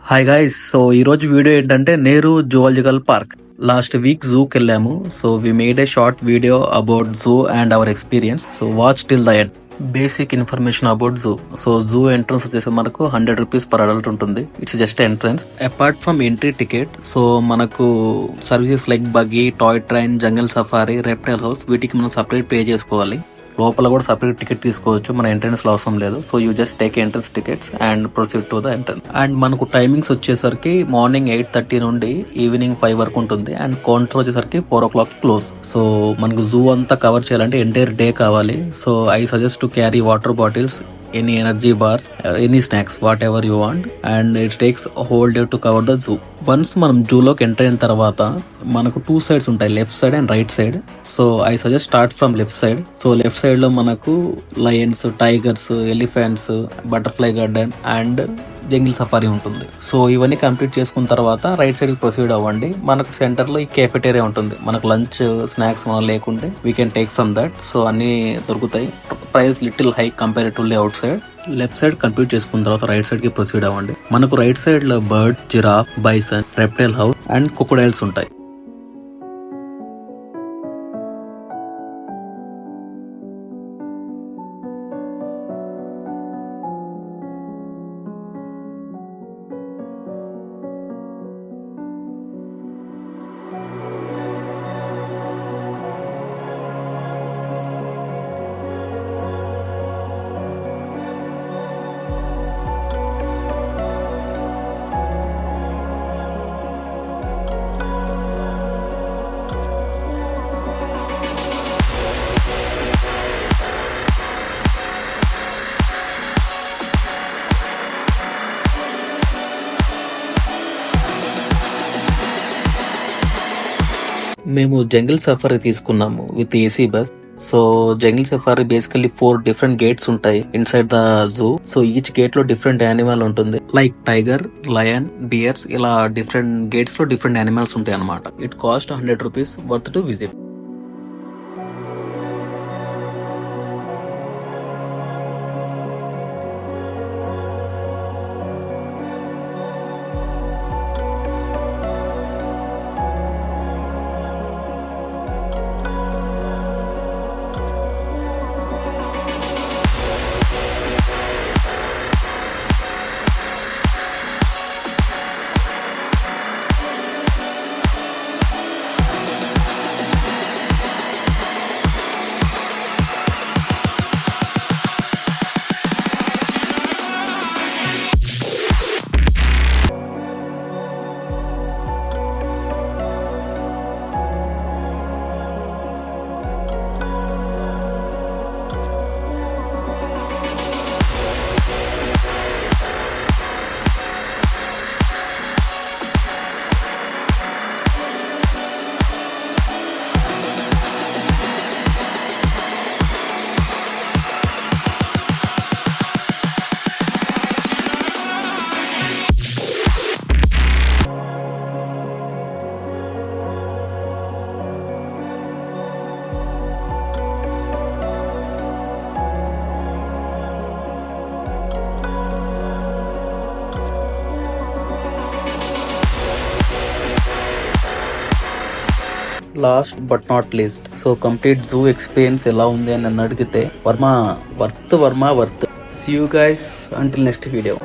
Hi guys, so ఈరోజు video ఏంటంటే Nehru zoological park. Last week జూకి వెళ్ళాము. So we made a short video about zoo and our experience. So watch till the end. Basic information about zoo. So zoo entrance వచ్చేసి మనకు 100 rupees per adult ఉంటుంది. It's just entrance. Apart from entry ticket, so మనకు services like buggy, toy train, jungle safari, reptile house వీటికి మనం separate pay చేసుకోవాలి. లోపల కూడా separate ticket తీసుకోవచ్చు, మన ఎంట్రన్స్ లో అవసరం లేదు. So you just take entrance tickets and proceed to the entrance. And మనకు టైమింగ్స్ వచ్చేసరికి మార్నింగ్ 8:30 నుండి ఈవినింగ్ 5 వరకు ఉంటుంది. అండ్ కౌంటర్ వచ్చేసరికి 4 o'clock క్లోజ్. సో మనకు జూ అంతా కవర్ చేయాలంటే ఎంటైర్ డే కావాలి. So I suggest to carry water bottles, any energy bars, any snacks, whatever you want, and it takes a whole day to cover the zoo. Once మనం జూలోకి enter అయిన తర్వాత మనకు 2 sides ఉంటాయి, left side and right side. So I suggest start from left side. So left side లో మనకు Lions, tigers, elephants, butterfly garden and jungle safari ఉంటుంది. So ఇవన్నీ complete చేసుకున్న తర్వాత రైట్ సైడ్ కి ప్రొసీడ్ అవ్వండి. మనకు సెంటర్ లో ఈ కేఫెటేరియా ఉంటుంది. మనకు లంచ్, స్నాక్స్ మనం లేకుంటే we can take from that. So అన్ని దొరుకుతాయి. Price little high comparatively outside. Left side complete చేసుకున్న తర్వాత రైట్ సైడ్ కి ప్రొసీడ్ అవ్వండి. మనకు రైట్ సైడ్ లో bird, giraffe, bison, reptile house and crocodiles ఉంటాయి. మేము జంగిల్ సఫారీ తీసుకున్నాము with AC bus. So jungle safari basically 4 different gates ఉంటాయి inside the zoo. So each gate లో డిఫరెంట్ యానిమల్ ఉంటుంది, లైక్ టైగర్, లయన్, డియర్స్, ఇలా different gates లో different animals ఉంటాయి అనమాట. It cost 100 rupees worth to visit. Last but not least, so complete zoo experience ఎలా ఉంది అని నన్ను అడిగితే వర్మ worth. See you guys until next video.